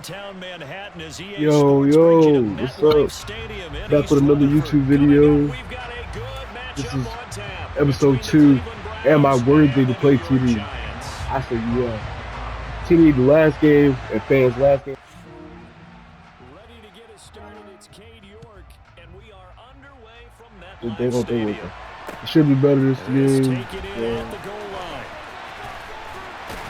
downtown Manhattan as EA Yo, Sports brings you to what's MetLife up? Stadium in Back East with another Rutherford. YouTube Coming up, video. we've got a good This matchup is on tap episode between the 2. Cleveland Am I Browns worthy and to the play New York TD? Giants. I said yeah. TD the last game and fans last game. Ready to get us started. It's Cade York, and we are underway from They MetLife gonna think with Stadium. it. It should be better this This game. taken in So, at the goal line.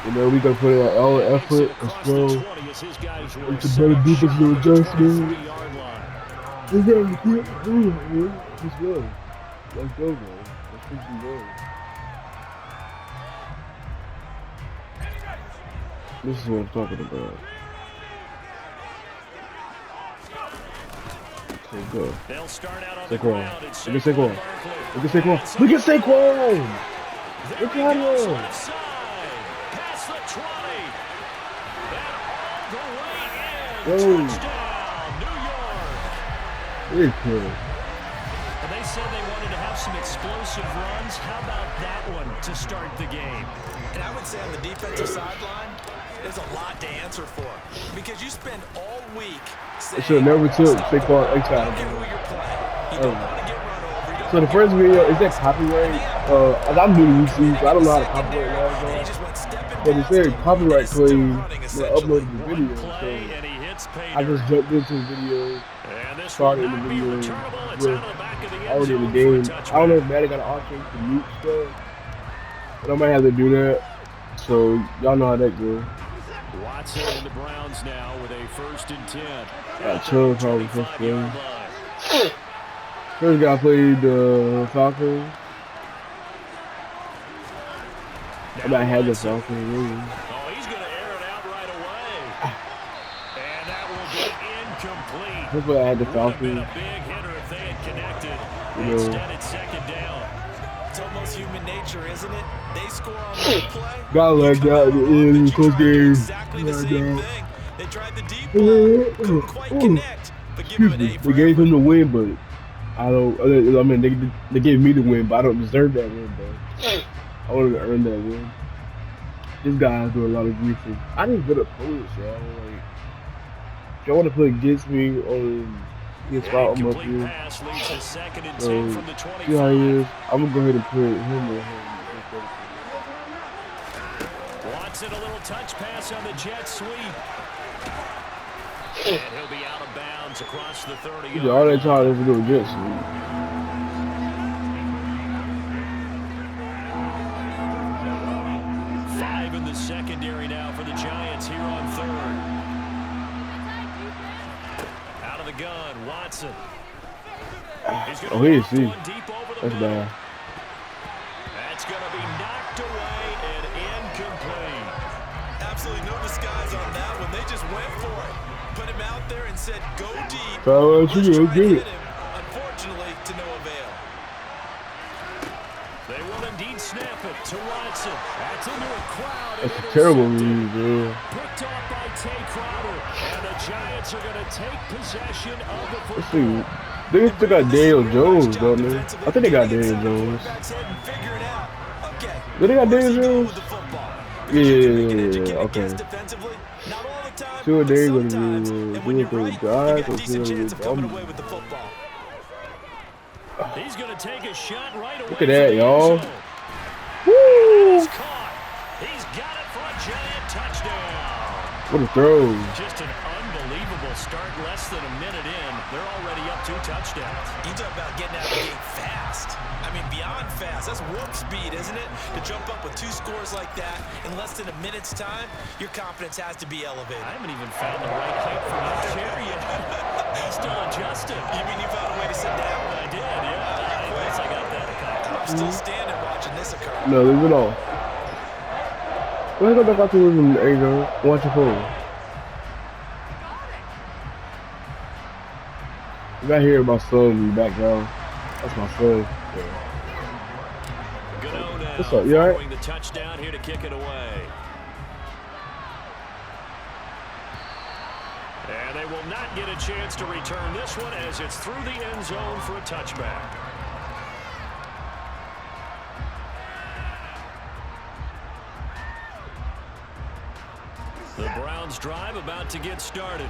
you know, we gonna put in all the effort. Let's go. It's a better defensive adjustment. Let's go. Let's go, man. Let's keep some going. This is what I'm talking about. Okay, go. They'll start out on Saquon. the ground. Look at Saquon. Look at Saquon. Look at Saquon. Look at him. Past the 20. And all the way in. Whoa. Touchdown, New York. Very cool. And they said they wanted to have some explosive runs. How about that one to start the game? And I would say on the defensive sideline, there's a lot to answer for. Because you spend all week saying, It should have never took Saquon X out. So the first video, is that copyright? I'm new to YouTube, so I don't know how to copyright laws. But it said copyright claim when I uploaded the video. So I just jumped into the video, started the video with already in the game. I don't know if Madden got an option to mute stuff, but I might have to do that. So y'all know how that goes. Watson and the Browns now with a 1st and 10. Got Chubb probably first game. First guy played the Falcons. I might have the Falcons. Really. Oh, he's going to air it out right away. And that will be incomplete. Hopefully I had the Would have been Falcons. a big hitter if they had connected. You know. Instead, it's 2nd down. It's almost human nature, isn't it? They score on one play. Got like that at the end, close game. Exactly the same thing. They tried the deep ball, couldn't quite connect. But give him an A for They gave him the win, but I don't. I mean, they gave me the win, but I don't deserve that win, though. I wanted to earn that win. This guy's doing a lot of griefing. I need good opponents, y'all. Like, if y'all want to play against me on this spot, I'm up here. So, see how he is. I'm gonna go ahead and put him on him. Watson, a little touch pass on the jet sweep. And he'll be out of bounds across the 30. All that time is to do a jet sweep. 5 in the secondary now for the Giants here on 3rd. Out of the gun, Watson. Oh, he is see. That's bad. That's going to be knocked away and incomplete. Absolutely no disguise on that one. They just went for it. Put him out there and said, go deep. Let's try to get hit it. him. Unfortunately, to no avail. They will indeed snap it to Watson. That's into a crowd. That's a terrible read, bro. Picked off by Tay Crowder. And the Giants are going to take possession of the Let's football. see. They still got Daniel Jones, don't they? I think they got Daniel Jones. Do they got Daniel Jones? Yeah. Okay. Sure, they gonna do it for the guys or see what He's going to take a shot right away. Look at that, y'all. Woo! He's got it for a Giant touchdown. What a throw. Just an unbelievable start. Less than a minute in, they're already up 2 touchdowns. You talk about getting out of the gate fast. I mean, beyond fast. That's warp speed, isn't it? To jump up with 2 scores like that in less than a minute's time, your confidence has to be elevated. I haven't even found the right height for my chair yet. Still adjusting. You mean you found a way to sit down? I did, yeah. I guess I got that accomplished. I'm still standing watching this occur. No, leave it off. Where's the back to him, Angel? Watch your phone. You got here my son in the background. That's my son. Yeah. What's up? You alright? The touchdown here to kick it away. And they will not get a chance to return this one as it's through the end zone for a touchback. The Browns drive about to get started.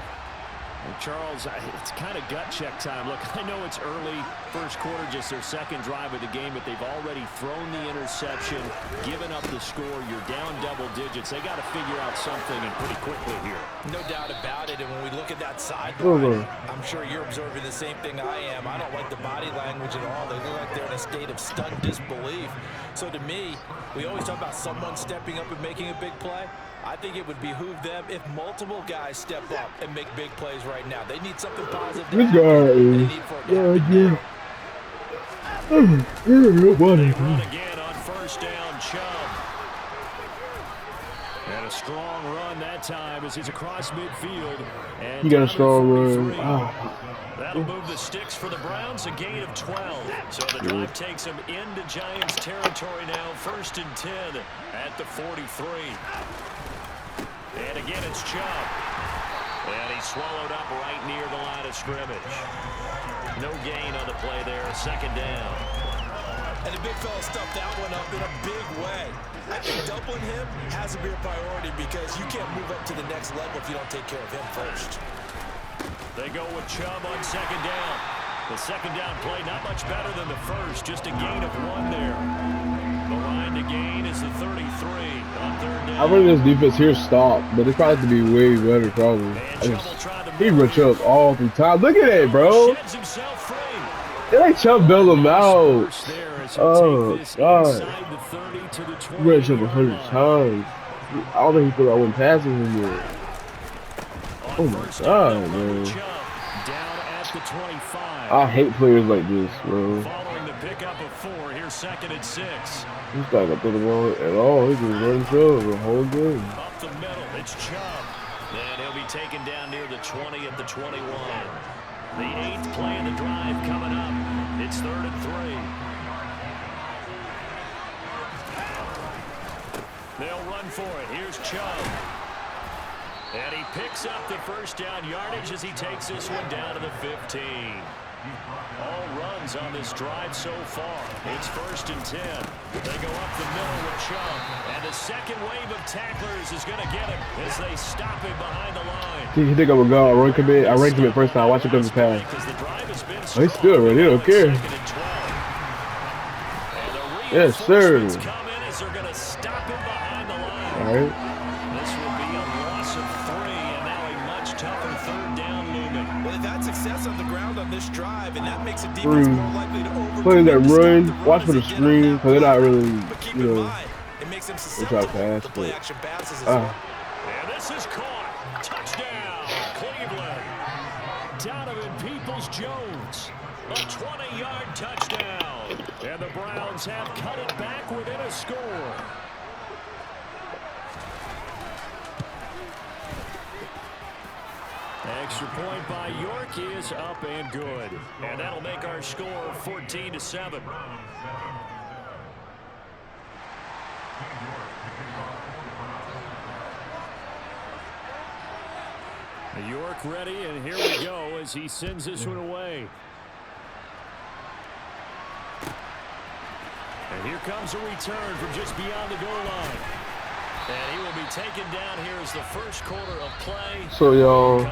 Well, Charles, it's kind of gut check time. Look, I know it's early, first quarter, just their second drive of the game, but they've already thrown the interception, given up the score. You're down double digits. They got to figure out something, and pretty quickly here. No doubt about it, and when we look at that sideline, I'm sure you're observing the same thing I am. I don't like the body language at all. They look like they're in a state of stunned disbelief. So to me, we always talk about someone stepping up and making a big play. I think it would behoove them if multiple guys step up and make big plays right now. They need something positive. This guy is Run again on first down, Chubb. And a strong run that time as he's across midfield. And he got a strong run. That'll move the sticks for the Browns, a gain of 12. So the drive takes them into Giants territory now, 1st and 10 at the 43. And again, it's Chubb. And he's swallowed up right near the line of scrimmage. No gain on the play there, a 2nd down. And the big fella stuffed that one up in a big way. I think doubling him has to be a priority because you can't move up to the next level if you don't take care of him first. They go with Chubb on 2nd down. The 2nd down play not much better than the first, just a gain of 1 there. The line to gain is the 33 on 3rd down. I think this defense here stopped, but it's probably have to be way better, probably. He run Chubb all the time. Look at that, bro. They like Chubb bail him out. Oh, God. He ran Chubb 100 times. I don't think he thought I wasn't passing him yet. Oh, my God, man. I hate players like this, bro. Following the pickup of 4, here's 2nd and 6. This guy got through the ball at all. He just run Chubb the whole game. Up the middle, it's Chubb. And he'll be taken down near the 20 at the 21. The 8th play of the drive coming up. It's 3rd and 3. They'll run for it. Here's Chubb. And he picks up the 1st down yardage as he takes this one down to the 15. All runs on this drive so far. It's 1st and 10. They go up the middle with Chubb. And the second wave of tacklers is going to get him as they stop him behind the line. You think I'm going to go? I ranked him at first time. Watch him come to pass. Oh, he's still ready. He don't care. Yes, sir. All right. This will be a loss of 3, and now a much tougher 3rd down looming. Well, they've had success on the ground on this drive, and that makes a defense more likely to overcome. Playing that run, watch for the screen, because they're not really, you know, it makes them susceptible to play action passes as well. And this is caught. Touchdown, Cleveland. Donovan Peoples-Jones, a 20-yard touchdown. And the Browns have cut it back within a score. Extra point by York is up and good. And that'll make our score 14-7. York ready, and here we go as he sends this one away. And here comes a return from just beyond the goal line. And he will be taken down here as the first quarter of play. So, y'all,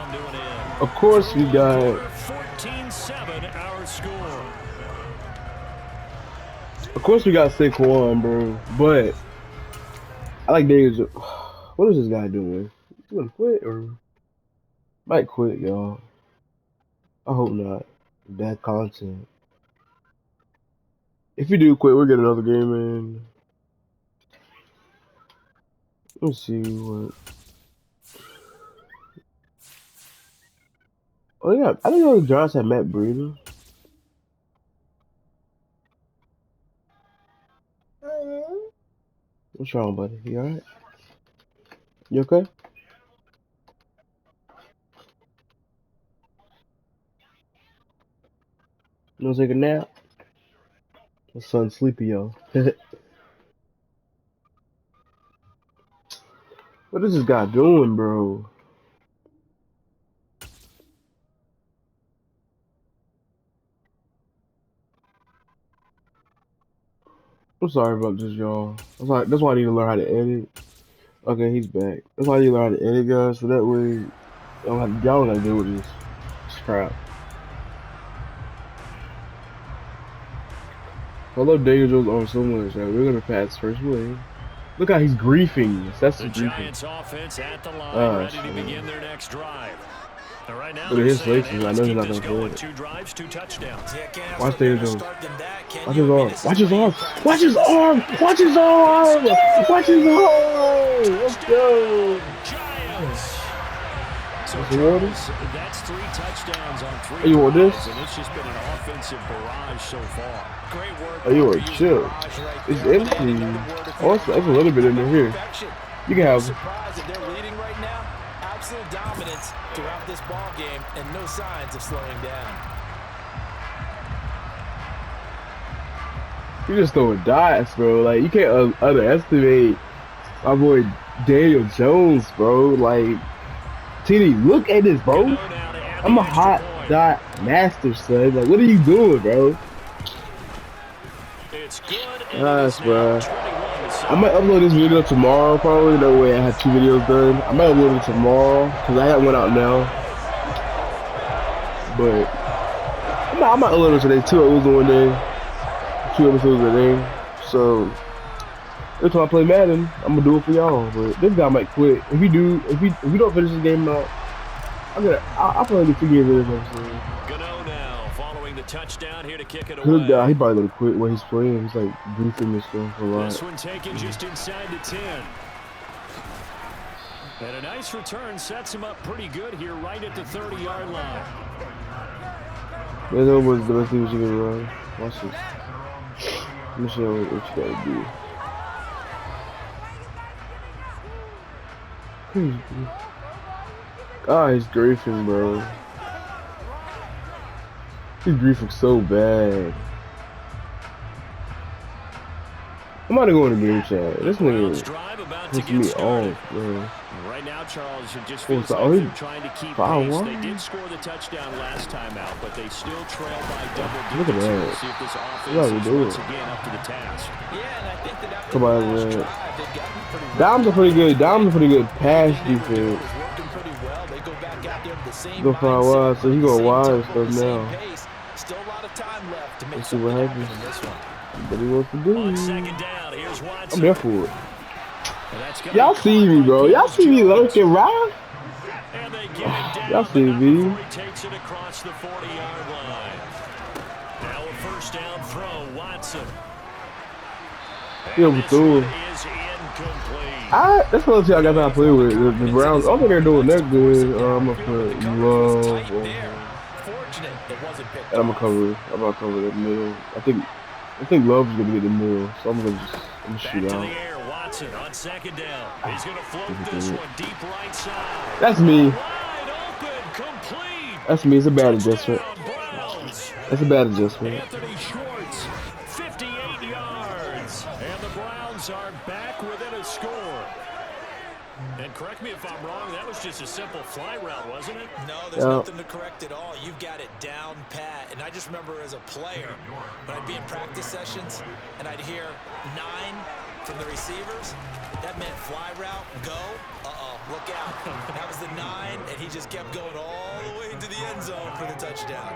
of course we got 14-7 our score. Of course we got 6-1, bro. But I like Davis. What is this guy doing? He's gonna quit or might quit, y'all. I hope not. Bad content. If you do quit, we'll get another game in. Let's see what. Oh yeah, I didn't know the Giants had Matt Breida. What's wrong, buddy? You alright? You okay? You wanna take a nap? My son's sleepy, yo. What is this guy doing, bro? I'm sorry about this, y'all. That's why I need to learn how to edit. Okay, he's back. That's why you learn how to edit, guys, so that way y'all don't have to deal with this crap. I love Daniel Jones on so much. We're gonna pass first wave. Look how he's griefing. That's the Giants offense at the line, ready to begin their next drive. Right now, look at his faces. I know he's not gonna play it. 2 drives, 2 touchdowns. Watch Daniel Jones. Watch his arm. Watch his arm. Watch his arm. Watch his arm. Watch his arm. Let's go. Giants. So that's 3 touchdowns on 3 Are you on this? and it's just been an offensive barrage so far. Great work. Oh, you are chill. It's empty. Also, that's a little bit in here. You can have. Surprised that they're leading right now. Absolute dominance throughout this ball game, and no signs of slowing down. You just throwing dots, bro. Like, you can't underestimate my boy Daniel Jones, bro. Like, TD, look at this, bro. I'm a hot dot master, son. Like, what are you doing, bro? Nice, bro. I might upload this video tomorrow, probably. That way I have 2 videos done. I might upload it tomorrow, because I got one out now. But I might upload it today. 2 episodes one day. 2 episodes a day. So every time I play Madden, I'm gonna do it for y'all. But this guy might quit. If we don't finish this game out, I'll probably do 2 games in this episode. Following the touchdown here to kick it away. He probably gonna quit when he's playing. He's like goofing this stuff a lot. This one taken just inside the 10. And a nice return sets him up pretty good here right at the 30-yard line. That was the best thing you can run. Watch this. Let me show you what you gotta do. Ah, he's griefing, bro. He's griefing so bad. I'm about to go in the game chat. This nigga puts me off, bro. Right now, Charles, it just feels like they're trying to keep pace. They did score the touchdown last time out, but they still trail by double digits. Look at that. We'll see if this offense is once again up to the task. Yeah, and I think that come on, man. Dom's a pretty good pass defense. Go for a while, so he go wide and stuff now. Still a lot of time left to make Let's see what happens. in this one. What he wants to do. On second down, here's Watson. I'm there for it. Y'all see me, bro. Y'all see me lurking, right? Y'all see me. Takes it across the 40-yard line. Now a first down throw, Watson. He overthrew him. That's what I got to play with. The Browns, I don't think they're doing that good. I'm going to put Love on him. And I'm going to cover the middle. I think Love's going to get the middle, so I'm going to shoot out. Watson on second down. He's going to float this one deep right side. That's me. Wide open, complete. That's me. It's a bad adjustment. That's a bad adjustment. Anthony Schwartz, 58 yards. And the Browns are back within a score. And correct me if I'm wrong, that was just a simple fly route, wasn't it? No, there's nothing to correct at all. You've got it down pat. And I just remember as a player, when I'd be in practice sessions and I'd hear 9 from the receivers, that meant fly route, go, look out. That was the 9, and he just kept going all the way into the end zone for the touchdown.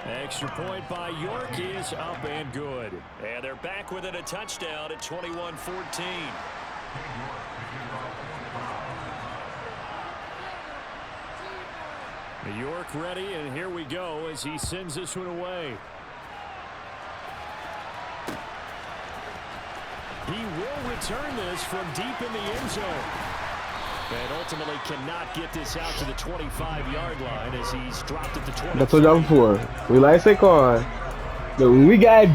Extra point by York is up and good. And they're back within a touchdown at 21-14. York ready, and here we go as he sends this one away. He will return this from deep in the end zone. And ultimately cannot get this out to the 25-yard line as he's dropped at the 20. That's what I'm for. We like Saquon. But when we got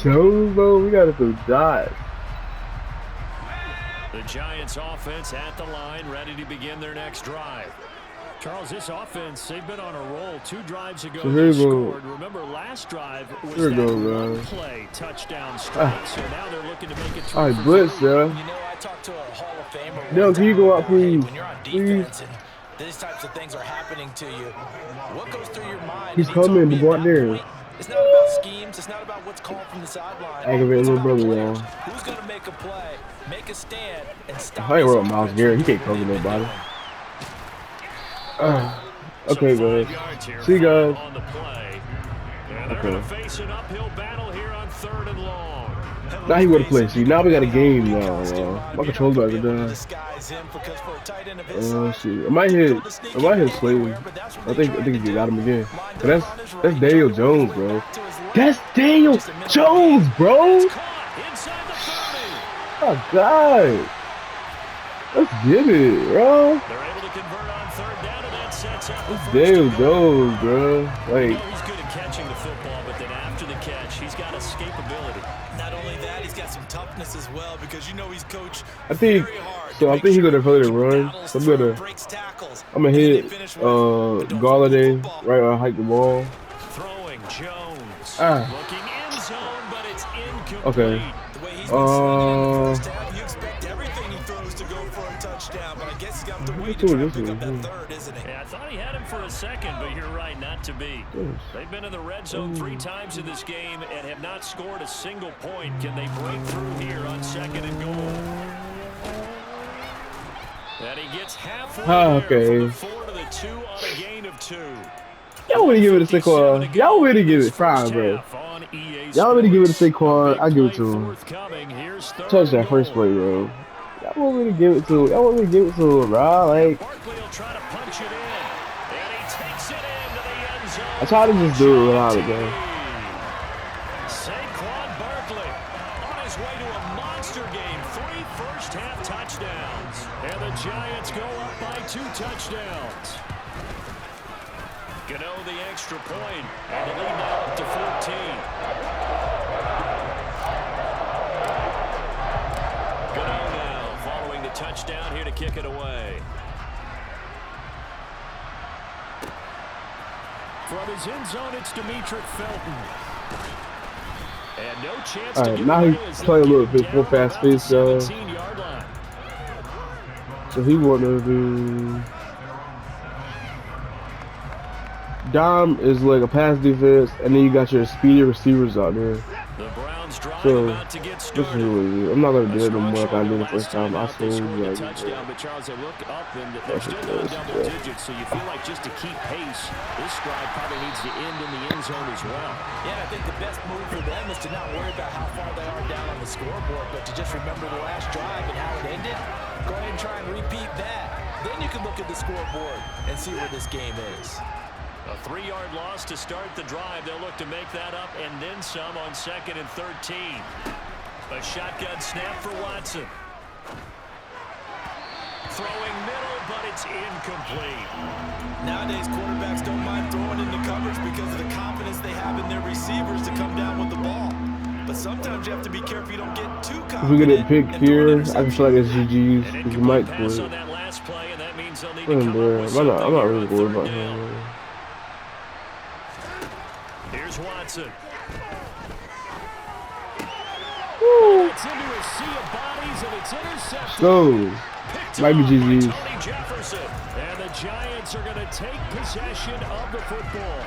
Jones, bro, we got to throw dots. The Giants offense at the line, ready to begin their next drive. Charles, this offense, they've been on a roll. 2 drives ago, they scored. Remember, last drive was that one play touchdown strike. So now they're looking to make it 2 all right, blitz, yeah. You know, I talked to a Hall of Famer. No, can you go out, please? When you're on defense and these types of things are happening to you, what goes through your mind? He's coming, the block there. It's not about schemes. It's not about what's called from the sideline. Aggravating little brother, y'all. Who's going to make a play, make a stand, and stop? I ain't worried about Miles Garrett. He can't cover nobody. Okay, guys. See you guys. Okay. Now he would have played. See, now we got a game now. My controller are done. Shit. I might hit Slade. I think he got him again. But that's Daniel Jones, bro. That's Daniel Jones, bro. Oh God. Let's get it, bro. It's Daniel Jones, bro. Like. He's good at catching the football, but then after the catch, he's got escapability. Not only that, he's got some toughness as well because you know he's coached. I think he's gonna play the run. So I'm gonna hit Galladay right on hike the ball. Throwing Jones. Looking in zone, but it's incomplete. Okay. You expect everything he throws to go for a touchdown, but I guess he's got to wait to try and pick up that third, isn't he? Yeah, I thought he had him for a second, but you're right, not to be. They've been in the red zone 3 times in this game and have not scored a single point. Can they break through here on 2nd and goal? And he gets halfway okay. from the 4 to the 2 on a gain of 2. Y'all want to give it to Saquon? Y'all want to give it fine, bro. Y'all want to give it to Saquon? I give it to him. Touch that first play, bro. Y'all want me to give it to him? Y'all want me to give it to him, bro? Like, I try to just do it without it, bro. Saquon Barkley on his way to a monster game. 3 first-half touchdowns. And the Giants go up by 2 touchdowns. Gano the extra point, and the lead now up to 14. Gano now following the touchdown here to kick it away. From his end zone, it's Demetric Felton. And no chance to get now he's playing a little bit more fast-paced, so he want to do. Dom is like a pass defense, and then you got your speedy receivers out there. So this is really, I'm not gonna do it no more like I did the first time. I sold like touchdown, but Charles, they look up and they're still down double digits, so you feel like just to keep pace, this drive probably needs to end in the end zone as well. Yeah, I think the best move for them is to not worry about how far they are down on the scoreboard, but to just remember the last drive and how it ended. Go ahead and try and repeat that. Then you can look at the scoreboard and see where this game is. A 3-yard loss to start the drive. They'll look to make that up and then some on 2nd and 13. A shotgun snap for Watson. Throwing middle, but it's incomplete. Nowadays, quarterbacks don't mind throwing into coverage because of the confidence they have in their receivers to come down with the ball. But sometimes you have to be careful you don't get too confident. If we get it picked here, I can feel like it's GG's. Because you might quit. I'm not really worried about him. Here's Watson. Woo. It's into a sea of bodies and it's intercepted. Go. Might be GG's. And the Giants are going to take possession of the football.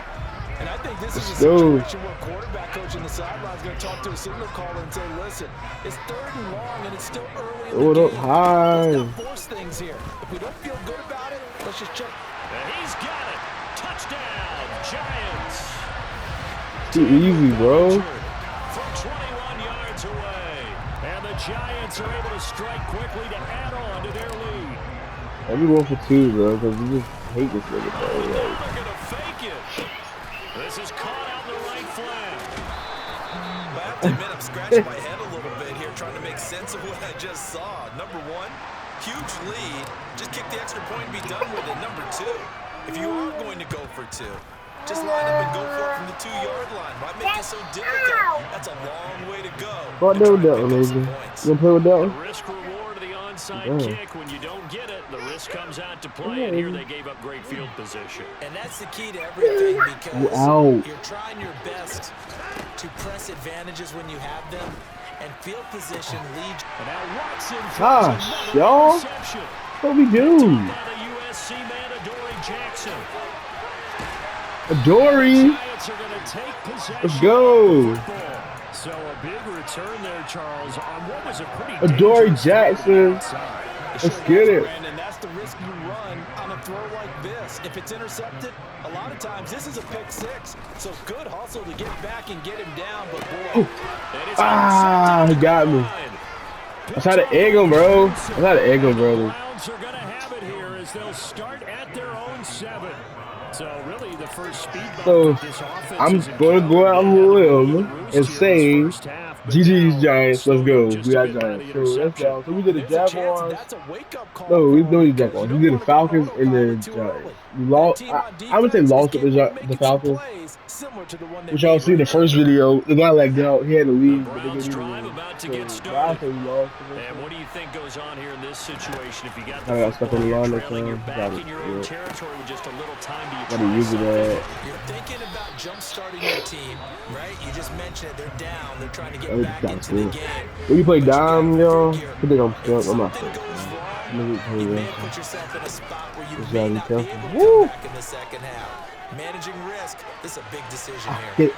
And I think this is a situation where quarterback coach in the sideline is going to talk to a signal caller and say, listen, it's 3rd and long and it's still early in the game. High. Let's not force things here. If we don't feel good about it, let's just check. And he's got it. Touchdown, Giants. Too easy, bro. From 21 yards away. And the Giants are able to strike quickly to add on to their lead. I'm going for 2, bro, because you just hate this nigga, bro. They're going to fake it. This is caught out in the right flank. I have to admit, I'm scratching my head a little bit here trying to make sense of what I just saw. Number 1, huge lead. Just kick the extra point and be done with it. Number 2, if you are going to go for 2, just line up and go for it from the 2-yard line. Why make it so difficult? That's a long way to go. What do that one, baby? You gonna play with that one? The risk reward of the onside kick. When you don't get it, the risk comes out to play. And here they gave up great field position. And that's the key to everything because you're trying your best to press advantages when you have them. And field position leads. And now Watson. Gosh, y'all. What we do? By the USC man, Adoree Jackson. Dory. Let's go. So a big return there, Charles, on what was a pretty Dory Jackson. Let's get it. And that's the risk you run on a throw like this. If it's intercepted, a lot of times this is a pick six. So good hustle to get back and get him down. But boy, he got me. I tried to egg him, bro. I tried to egg him, bro. The Browns are going to have it here as they'll start at their own 7. So really the first speed bump of this offense I'm going to go out on a limb and say GG's Giants. Let's go. We got Giants. So let's go. So we did the Jaguars. No, we did the Jaguars. We did the Falcons and the Giants. We lost. I would say lost to the Falcons. Which y'all see the first video. The guy lagged out. He had to leave. But they didn't about to get started. I say we lost. And what do you think goes on here in this situation? If you got I got stuck on the line next time. you're back in your own territory with just a little time to gotta use it. You're thinking about jump starting your team, right? You just mentioned it. They're down. They're trying to get back into the game. When you play dime, yo, I think I'm stuck. I'm not stuck. You may have put yourself in a spot where you Just may gotta not be be careful. able to Woo! come back in the second half. Managing risk, this is a big decision here.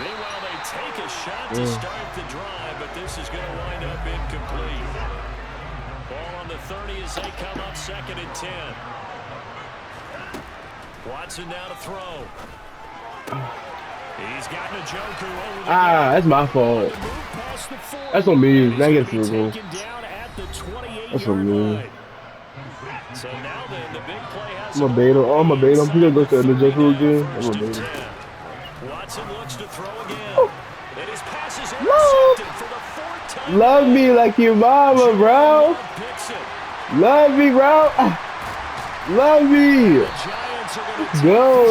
Meanwhile, they take a shot to start the drive, but this is going to wind up incomplete. Ball on the 30 as they come up 2nd and 10. Watson now to throw. He's got Njoku over the that's my fault. That's on me. That gets through, bro. That's on me. So now the big play has I'm a bait him. I'm a bait him. He's gonna go to Njoku again. I'm a bait him. Watson looks to throw again. And his pass is intercepted for the 4th time. Love me like your mama, bro. Love me, bro. Love me. Let's go.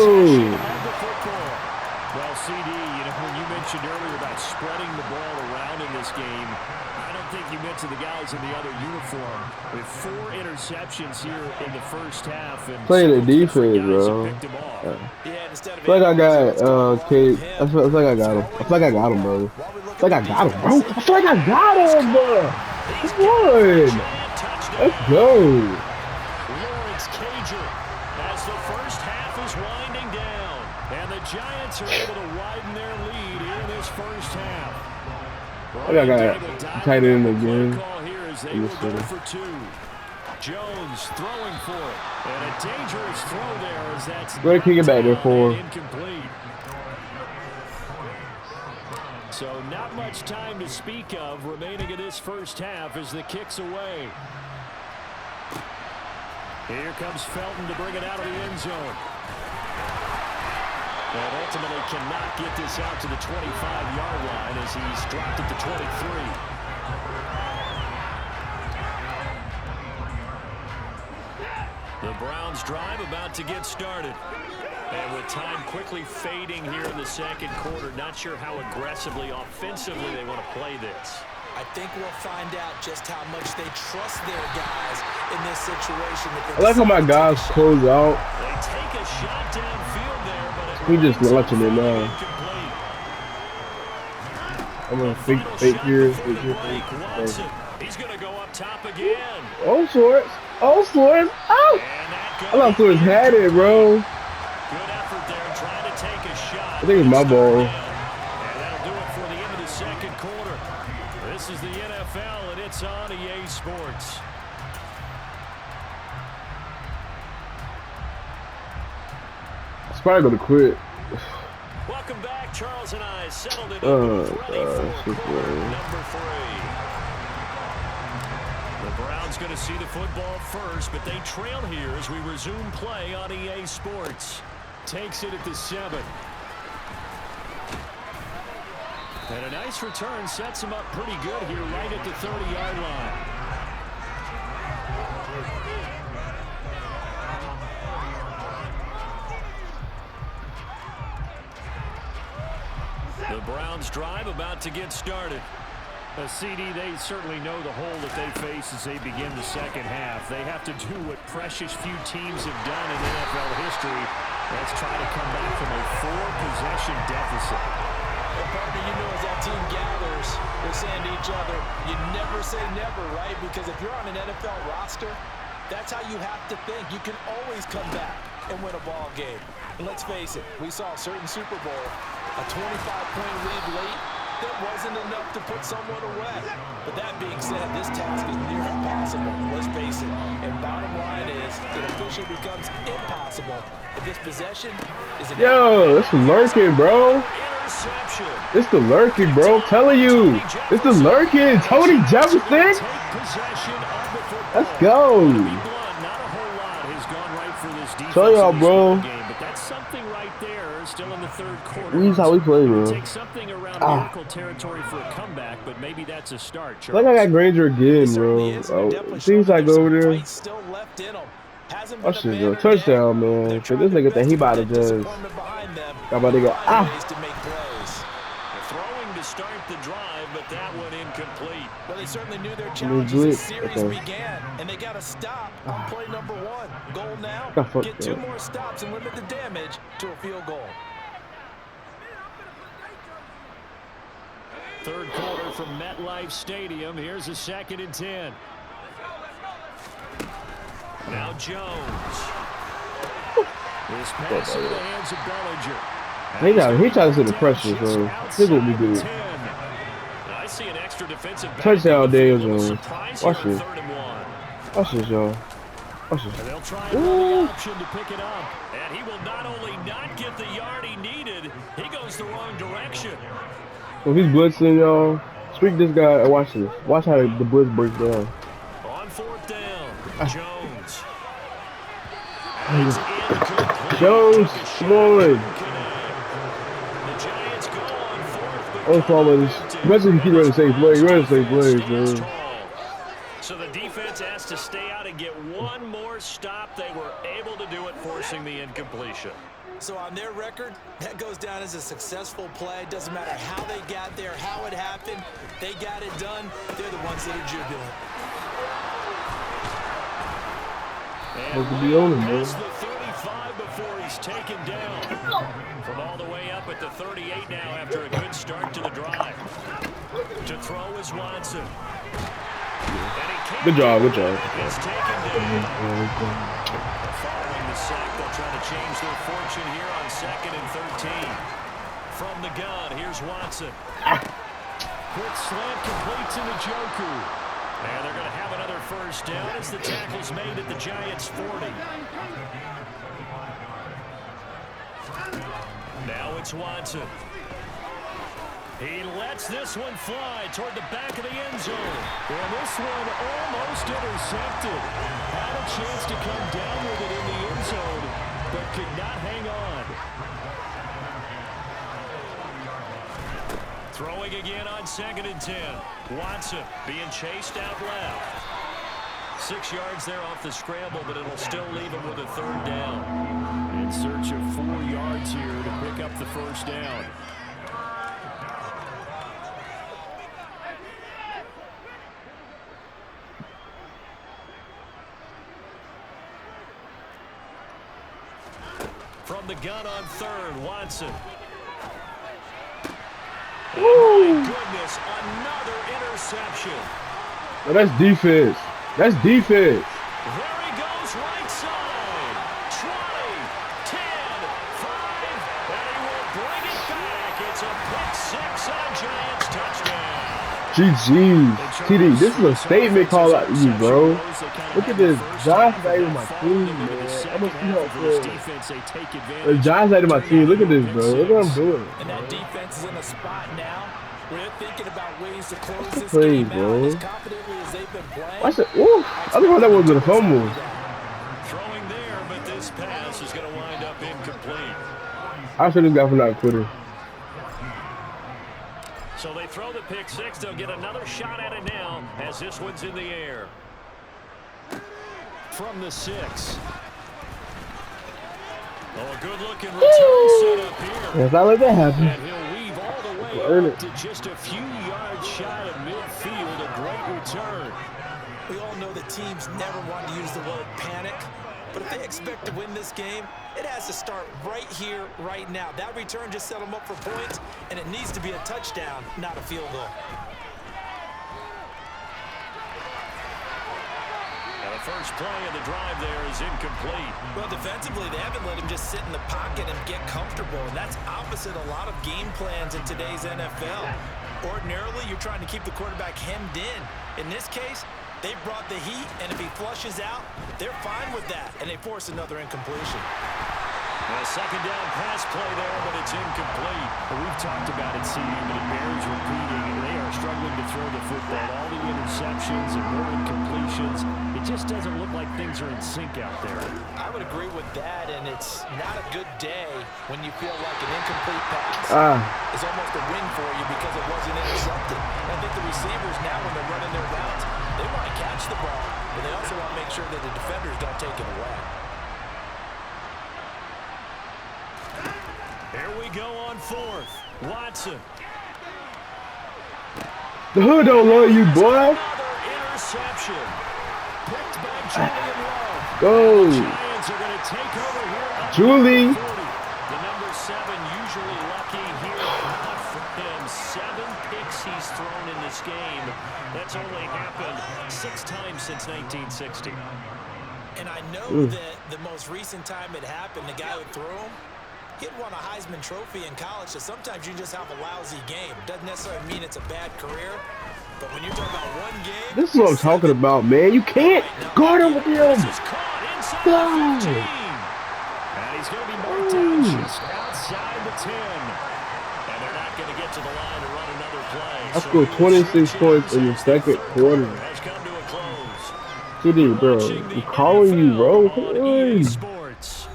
Well, CD, when you mentioned earlier about spreading the ball around in this game, I don't think you mentioned the guys in the other uniform with 4 interceptions here in the first half. And playing the defense, bro. I feel like I got Kate. I feel like I got him. I feel like I got him, bro. I feel like I got him, bro. I feel like I got him, bro. Come on. Let's go. Giants are able to widen their lead here in this first half. I got tight end again. Jones throwing for it. And a dangerous throw there as that's go ahead, kick it back there for incomplete. So not much time to speak of remaining in this first half as the kick's away. Here comes Felton to bring it out of the end zone. And ultimately cannot get this out to the 25-yard line as he's dropped at the 23. The Browns drive about to get started. And with time quickly fading here in the second quarter, not sure how aggressively, offensively they want to play this. I think we'll find out just how much they trust their guys in this situation. I like how my guys close out. They take a shot downfield there, but he just watching it now. I'm gonna fake here. He's gonna go up top again. Oh, Swords. Oh, Swords. Oh! I thought Swords had it, bro. Good effort there, trying to take a shot. I think it's my ball. And that'll do it for the end of the second quarter. This is the NFL, and it's on EA Sports. It's probably gonna quit. Welcome back, Charles and I settled it ready for quarter number 3. The Browns going to see the football first, but they trail here as we resume play on EA Sports. Takes it at the 7. And a nice return sets him up pretty good here right at the 30-yard line. The Browns drive about to get started. A CD, they certainly know the hole that they face as they begin the second half. They have to do what precious few teams have done in NFL history. Let's try to come back from a 4-possession deficit. Well, partner, you know as that team gathers, they're saying to each other, you never say never, right? Because if you're on an NFL roster, that's how you have to think. You can always come back and win a ball game. And let's face it, we saw a certain Super Bowl, a 25-point lead late, that wasn't enough to put someone away. But that being said, this task is near impossible. Let's face it. And bottom line is, it officially becomes impossible if this possession is an... Yo, it's lurking, bro. It's the lurking, bro. I'm telling you. It's the lurking. Tony Jefferson. Let's go. Tell y'all, bro. Still in the third quarter. This is how we play, bro. Take something around miracle territory for a comeback, but maybe that's a start. I think I got Granger again, bro. Seems like over there. Watch this, bro. Touchdown, man. For this nigga think he about to just. I'm about to go. Throwing to start the drive, but that one incomplete. Well, they certainly knew their challenge as the series began, and they got to stop on play number 1. Goal now, get 2 more stops and limit the damage to a field goal. Third quarter from MetLife Stadium. Here's a 2nd and 10. Now Jones. This pass in the hands of Bellinger. He tried to set the pressure, so this will be good. I see an extra defensive touchdown, Daniel Jones. Watch this. Watch this, y'all. Watch this. And they'll try another option to pick it up. And he will not only not get the yard he needed, he goes the wrong direction. So he's blitzing, y'all. Speak this guy. Watch this. Watch how the blitz breaks down. On 4th down, Jones. Jones, come on. The Giants go on 4th. Oh, followers. Imagine if you keep running the same play. You're running the same plays, man. So the defense has to stay out and get one more stop. They were able to do it, forcing the incompletion. So on their record, that goes down as a successful play. Doesn't matter how they got there, how it happened. They got it done. They're the ones that are jubilant. Supposed to be on him, bro. The 35 before he's taken down. From all the way up at the 38 now after a good start to the drive. To throw is Watson. Good job, good job. He's taken down. Following the sack, they'll try to change their fortune here on 2nd and 13. From the gun, here's Watson. Quick slant completes into Njoku. And they're going to have another first down as the tackle's made at the Giants' 40. Now it's Watson. He lets this one fly toward the back of the end zone. And this one almost intercepted. Had a chance to come down with it in the end zone, but could not hang on. Throwing again on 2nd and 10. Watson being chased out left. 6 yards there off the scramble, but it'll still leave him with a 3rd down. In search of 4 yards here to pick up the first down. From the gun on 3rd, Watson. Oh, my goodness, another interception. Oh, that's defense. That's defense. There he goes, right side. 20, 10, 5, and he will bring it back. It's a pick 6 on Giants touchdown. GG. TD, this is a statement call out to you, bro. Look at this. John's not even my team, man. I'm going to see how it feels. John's not even my team. Look at this, bro. Look what I'm doing. And that defense is in a spot now where they're thinking about ways to close this game out as confidently as they've been playing. Watch it. Ooh, I think that was a fumble. Throwing there, but this pass is going to wind up incomplete. I should have got for not quitting. So they throw the pick 6. They'll get another shot at it now as this one's in the air. From the 6. Oh, a good-looking return set up here. Yes, I let that happen. And he'll weave all the way up to just a few yards shy of midfield. A great return. We all know the teams never want to use the word panic, but if they expect to win this game, it has to start right here, right now. That return just set them up for points, and it needs to be a touchdown, not a field goal. And a first play of the drive there is incomplete. Well, defensively, they haven't let him just sit in the pocket and get comfortable, and that's opposite a lot of game plans in today's NFL. Ordinarily, you're trying to keep the quarterback hemmed in. In this case, they brought the heat, and if he flushes out, they're fine with that, and they force another incompletion. A second down pass play there, but it's incomplete. Well, we've talked about it, CD, but it bears repeating. They are struggling to throw the football. All the interceptions and more incompletions. It just doesn't look like things are in sync out there. I would agree with that, and it's not a good day when you feel like an incomplete pass is almost a win for you because it wasn't intercepted. I think the receivers now, when they're running their routes, they want to catch the ball, but they also want to make sure that the defenders don't take it away. Here we go on fourth. Watson. The hood don't love you, boy. Another interception. Picked by Julian Love. Go. The Giants are going to take over here. Julie. The number 7 usually lucky here. Not for him. 7 picks he's thrown in this game. That's only happened 6 times since 1960. And I know that the most recent time it happened, the guy who threw him, he had won a Heisman Trophy in college, so sometimes you just have a lousy game. Doesn't necessarily mean it's a bad career, but when you're talking about one game... This is what I'm talking about, man. You can't guard him with him. This is caught inside the 15. And he's going to be marked out just outside the 10. And they're not going to get to the line to run another play. I scored 26 points in the second quarter. Has come to a close. CD, bro. I'm calling you, bro. Come on. Sports.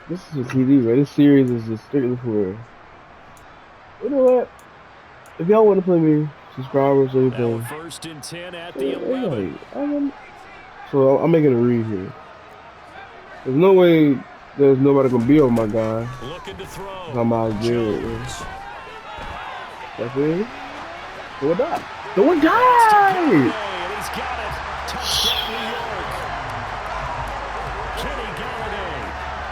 This is a TV, man. This series is just strictly for. You know what? If y'all want to play me, subscribers or anything. Now first and 10 at the 11. So I'm making a read here. There's no way there's nobody gonna be on my guy. Looking to throw. I'm out there. That's it. Do or die. Do or die. And he's got it. Touchdown, New York. Kenny Galladay.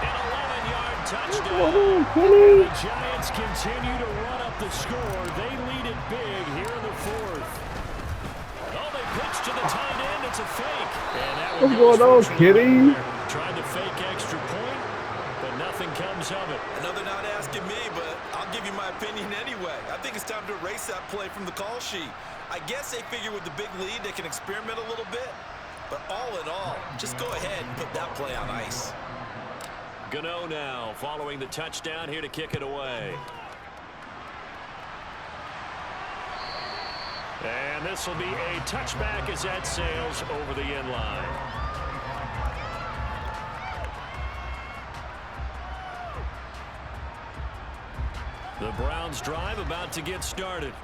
An 11-yard touchdown. Kenny. The Giants continue to run up the score. They lead it big here in the fourth. Oh, they pitch to the tight end. It's a fake. And that What's going on, Kenny? Tried to fake extra point, but nothing comes of it. Another not asking me, but I'll give you my opinion anyway. I think it's time to erase that play from the call sheet. I guess they figure with the big lead they can experiment a little bit, but all in all, just go ahead and put that play on ice. Gano now following the touchdown here to kick it away. And this will be a touchback as that sails over the end line. The Browns drive about to get started.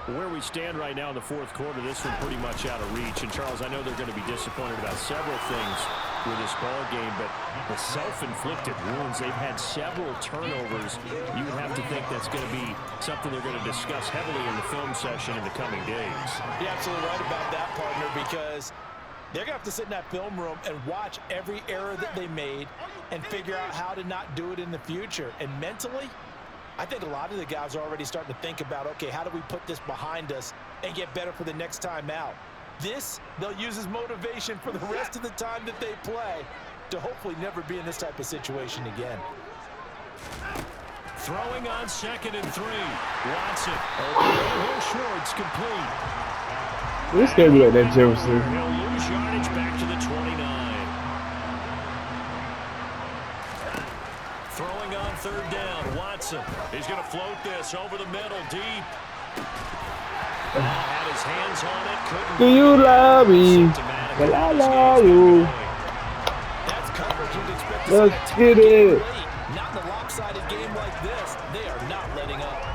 Where we stand right now in the fourth quarter, this one pretty much out of reach. And, Charles, I know they're going to be disappointed about several things with this ball game, but the self-inflicted wounds, they've had several turnovers. You would have to think that's going to be something they're going to discuss heavily in the film session in the coming days. You're absolutely right about that, partner, because they're going to have to sit in that film room and watch every error that they made and figure out how to not do it in the future. And mentally, I think a lot of the guys are already starting to think about, okay, how do we put this behind us and get better for the next time out? This, they'll use as motivation for the rest of the time that they play to hopefully never be in this type of situation again. Throwing on 2nd and 3. Watson. Here's Schwartz complete. This game like that, Jefferson. He'll lose yardage back to the 29. Throwing on 3rd down. Watson. He's going to float this over the middle deep. Had his hands on it. Couldn't. Do you love me? Well, I love you. That's coverage you'd expect to Let's get it. Not in a lopsided game like this. They are not letting up.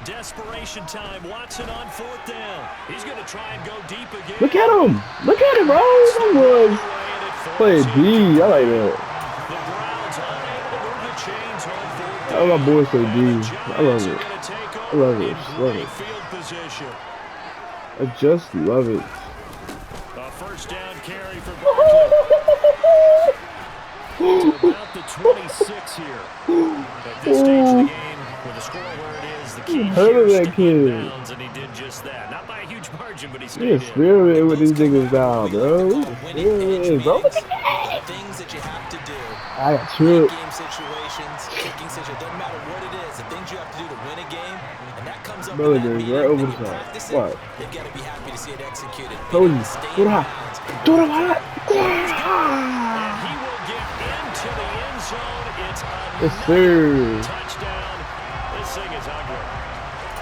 Desperation time. Watson on 4th down. He's going to try and go deep again. Look at him. Look at him, bro. That was play D. I like that. The Browns unable to move the chains on 4th down. Oh, my boy say D. I love it. I love it. Love it. Field position. I just love it. A 1st down carry for Barkley. To about the 26 here. At this stage of the game, with the score where it is, the key here is to get bounds, and he did just that. Not by a huge margin, but he stayed in. Experiment with these niggas now, bro. Experiment, bro. Things that you have to do. I got tripped. Game situations, kicking situations, doesn't matter what it is. The things you have to do to win a game, and that comes up Brother, in that meeting, right over the and you top. practice it, What? they've got to be happy to see it executed. Told you. Do it hot. Do it hot. And he will get into the end zone. It's Yes, sir. touchdown. This thing is ugly.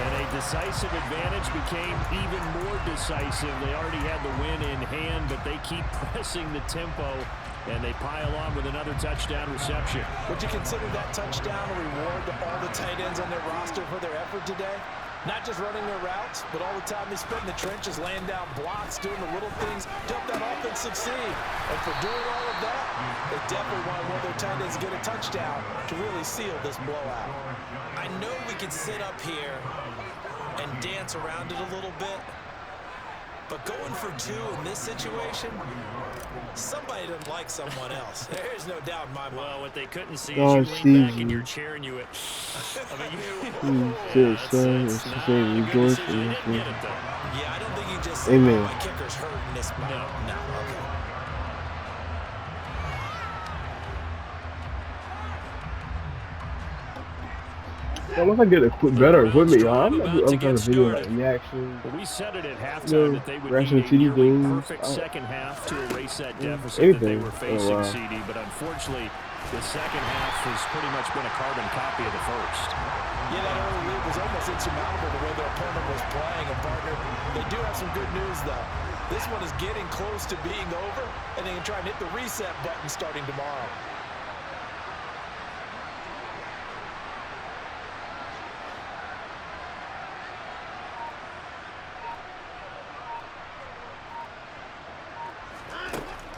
And a decisive advantage became even more decisive. They already had the win in hand, but they keep pressing the tempo, and they pile on with another touchdown reception. Would you consider that touchdown a reward to all the tight ends on their roster for their effort today? Not just running their routes, but all the time they spent in the trenches, laying down blocks, doing the little things to help that offense succeed. And for doing all of that, they definitely want one of their tight ends to get a touchdown to really seal this blowout. I know we can sit up here and dance around it a little bit, but going for two in this situation, somebody doesn't like someone else. There's no doubt in my mind. Well, what they couldn't see God is you lean back sees in you. your chair and you went, I mean, Son, not say a good rejoice decision. He in didn't get it, though. Yeah, I don't think you just say, Amen. oh, my kicker's hurt in this spot. No, okay. Once I get better equipment, y'all, I'm trying to video like reaction. Well, we said it at halftime that they would reaction need to a TD nearly games. perfect second half to erase that deficit that they Anything. were facing, wow. CD. But unfortunately, the second half has pretty much been a carbon copy of the first. Yeah, that early lead was almost insurmountable the way their opponent was playing. And, partner, they do have some good news, though. This one is getting close to being over, and they can try and hit the reset button starting tomorrow.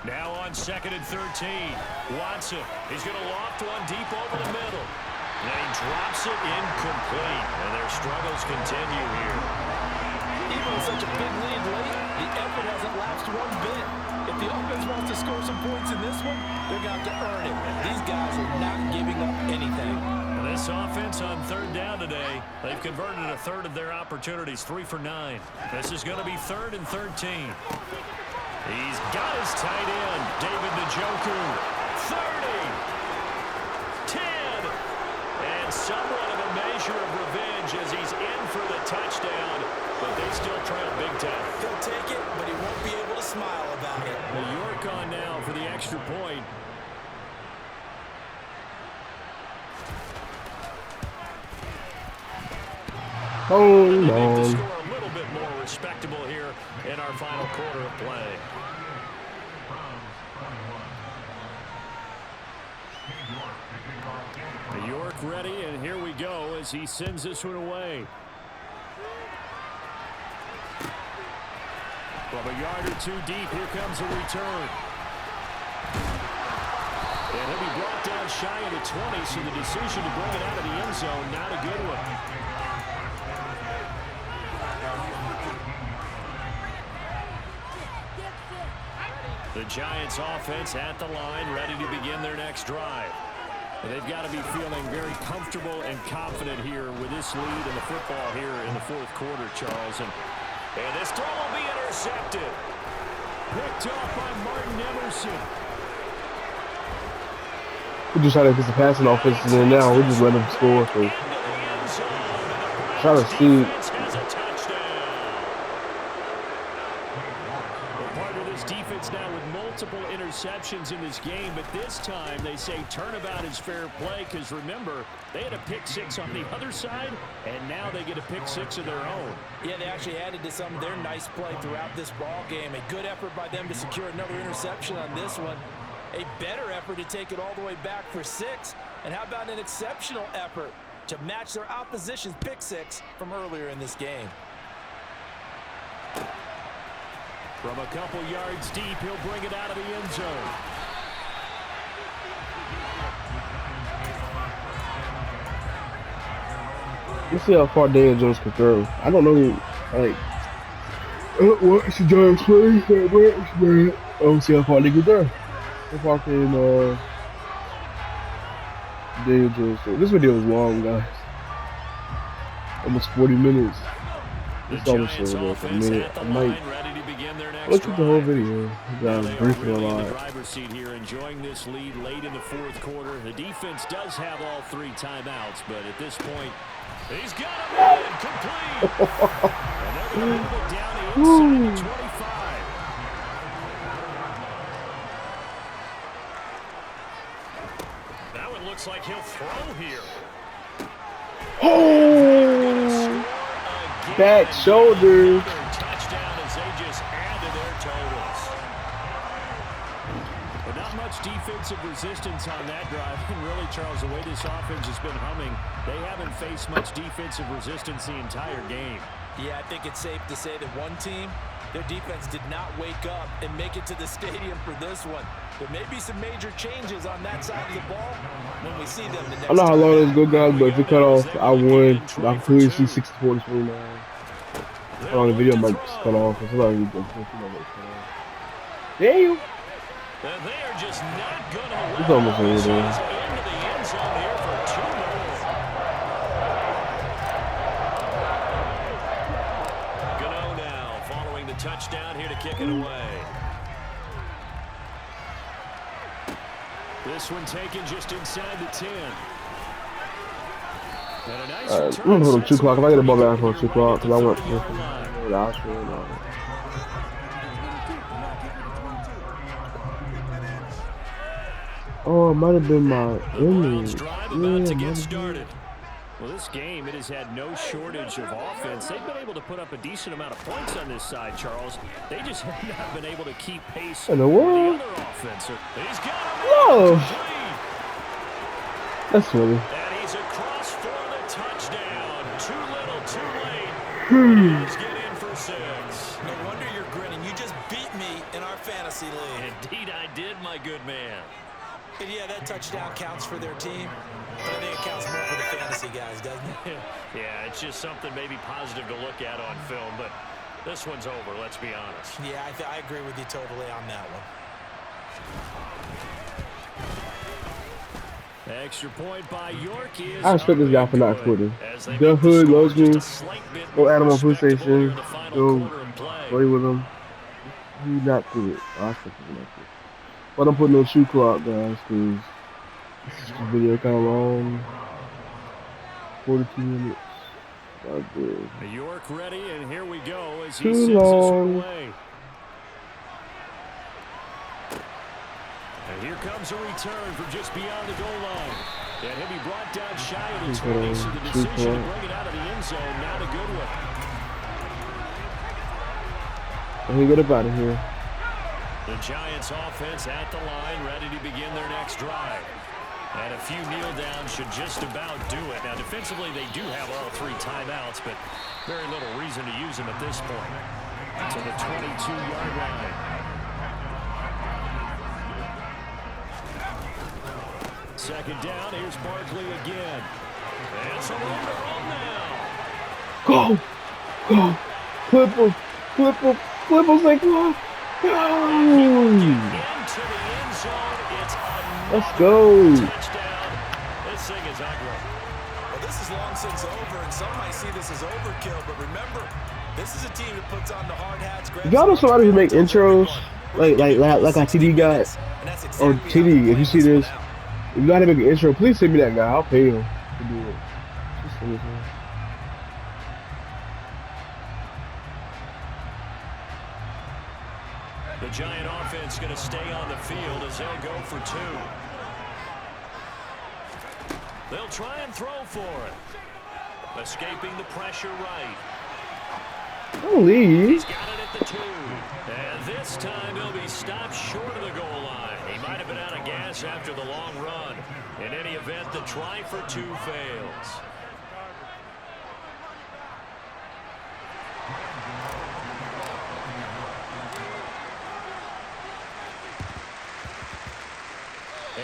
Now on 2nd and 13. Watson. He's going to loft one deep over the middle. And he drops it incomplete. And their struggles continue here. Even with such a big lead late, the effort hasn't lapsed one bit. If the offense wants to score some points in this one, they're going to have to earn it. These guys are not giving up anything. And this offense on 3rd down today, they've converted a third of their opportunities, 3 for 9. This is going to be 3rd and 13. He's got his tight end, David Njoku. 30, 10, and somewhat of a measure of revenge as he's in for the touchdown, but they still trail big time. He'll take it, but he won't be able to smile about it. Well, York on now for the extra point. Oh, They make the no. score a little bit more respectable here in our final quarter of play. York ready, and here we go as he sends this one away. From a yard or two deep, here comes a return. And he'll be brought down shy of the 20, so the decision to bring it out of the end zone, not a good one. The Giants offense at the line, ready to begin their next drive. They've got to be feeling very comfortable and confident here with this lead in the football here in the 4th quarter, Charles. And this throw will be intercepted. Picked off by Martin Emerson. We just try to get the passing offenses in now. We just let them score. So. Try to see. Defense now with multiple interceptions in this game, but this time they say turnabout is fair play because remember, they had a pick 6 on the other side, and now they get a pick 6 of their own. Yeah, they actually added to some of their nice play throughout this ball game. A good effort by them to secure another interception on this one. A better effort to take it all the way back for 6. And how about an exceptional effort to match their opposition's pick 6 from earlier in this game? From a couple yards deep, he'll bring it out of the end zone. Let's see how far Daniel Jones can throw. I don't know, like, what's the Giants play? What's Oh, see how far they get there. How far can Daniel so this video is long, guys. Almost 40 minutes. It's almost over for a minute. I might look at the whole video. Guys, briefly a lot. The driver's seat here, enjoying this lead late in the fourth quarter. The defense does have all 3 timeouts, but at this point, he's got him in, complete. And they're going to move it down to inside the 25. Now it looks like he'll throw here. Oh! Back shoulder. Touchdown as they just add to their totals. But not much defensive resistance on that drive. And really, Charles, the way this offense has been humming, they haven't faced much defensive resistance the entire game. Yeah, I think it's safe to say that one team, their defense did not wake up and make it to the stadium for this one. There may be some major changes on that side of the ball when we see them the next time. I know how long this go, guys, but if it cut off, I won. I clearly see 64-29. On the video might just cut off. It's like damn. And they are just not going to It's almost over there. into the end zone here for 2 more. Gano now following the touchdown here to kick it away. This one taken just inside the 10. And a nice I'm gonna put him 2 o'clock. If I get a ball back for 2 o'clock, because I want oh, it might have been my image. About to get started. Well, this game, it has had no shortage of offense. They've been able to put up a decent amount of points on this side, Charles. They just have not been able to keep pace in the world. The other offense. He's got him. Whoa! That's funny. And he's across for the touchdown. Too little, too late. He's getting in for 6. No wonder you're grinning. You just beat me in our fantasy league. Indeed I did, my good man. And yeah, that touchdown counts for their team. But I think it counts more for the fantasy guys, doesn't it? Yeah, it's just something maybe positive to look at on film, but this one's over, let's be honest. Yeah, I agree with you totally on that one. Extra point by York is I respect this guy for not quitting. The The hood loves me. Go add him on food station. Go play with him. He not quit. I respect him not quit. But I'm putting no shoe clock, guys, because this video kind of long. 42 minutes. Not good. York ready, and here we go as he Too sends this long. away. And here comes a return from just beyond the goal line. And he'll be brought down shy of the 20, so the decision to bring it out of the end zone, not a good one. Let me get up out of here. The Giants offense at the line, ready to begin their next drive. And a few kneel downs should just about do it. Now, defensively, they do have all 3 timeouts, but very little reason to use them at this point. To the 22-yard line. Second down, here's Barkley again. And some room to run now. Go! Go! Flip him! Flip him! Flip him! Say go! Go! Into the end zone. It's Let's go! touchdown. This thing is ugly. Well, this is long since over, and some might see this as overkill, but remember, this is a team that puts on the hard hats. Y'all know somebody who make intros? Like a TD guy? Or TD, if you see this, if you know how to make an intro, please send me that guy. I'll pay him to do it. Just send it to him. The Giant offense going to stay on the field as they'll go for 2. They'll try and throw for it. Escaping the pressure right. Don't leave. He's got it at the 2. And this time he'll be stopped short of the goal line. He might have been out of gas after the long run. In any event, the try for 2 fails.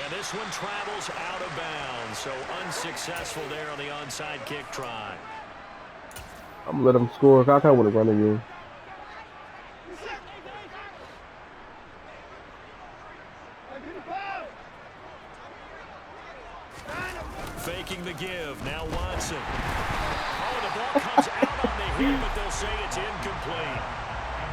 And this one travels out of bounds, so unsuccessful there on the onside kick try. I'm gonna let him score. I kind of want to run again. faking the give. Now Watson. Oh, the ball comes out on the hit, but they'll say it's incomplete.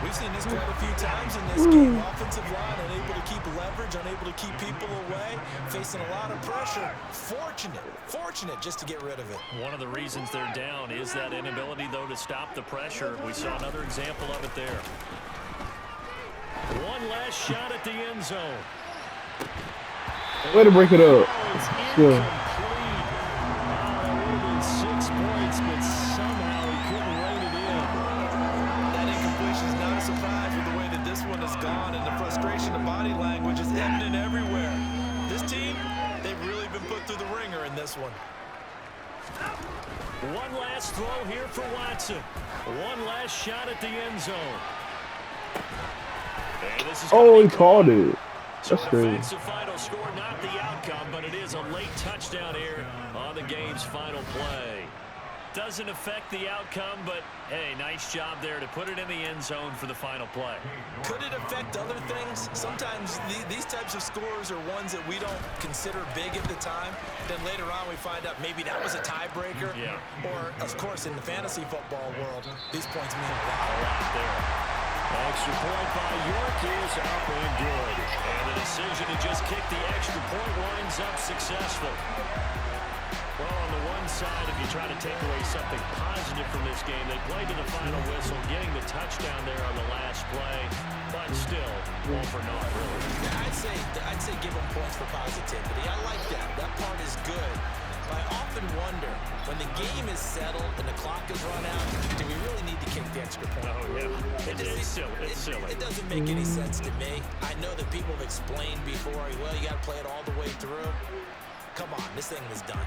We've seen this quite a few times in this game. Offensive line unable to keep leverage, unable to keep people away, facing a lot of pressure. Fortunate just to get rid of it. One of the reasons they're down is that inability, though, to stop the pressure. We saw another example of it there. One last shot at the end zone. Way to break it up. It's Good. incomplete. That would have been 6 points, but somehow he couldn't rein it in. That incompletion is not a surprise with the way that this one has gone, and the frustration of body language is evident everywhere. This team, they've really been put through the ringer in this one. One last throw here for Watson. One last shot at the end zone. And this is Oh, he called it. So That's an crazy. offensive final score, not the outcome, but it is a late touchdown here on the game's final play. Doesn't affect the outcome, but, hey, nice job there to put it in the end zone for the final play. Could it affect other things? Sometimes these types of scores are ones that we don't consider big at the time. Then later on we find out maybe that was a tiebreaker. Yeah. Or, of course, in the fantasy football world, these points mean a lot. A lot there. Extra point by York is up and good. And the decision to just kick the extra point winds up successful. Well, on the one side, if you try to take away something positive from this game, they played to the final whistle, getting the touchdown there on the last play, but still, all for naught, really. Yeah, I'd say give them points for positivity. I like that. That part is good. I often wonder, when the game is settled and the clock is run out, do we really need to kick the extra point? Oh, yeah. It's silly. It's silly. It doesn't make any sense to me. I know that people have explained before, well, you got to play it all the way through. Come on, this thing was done.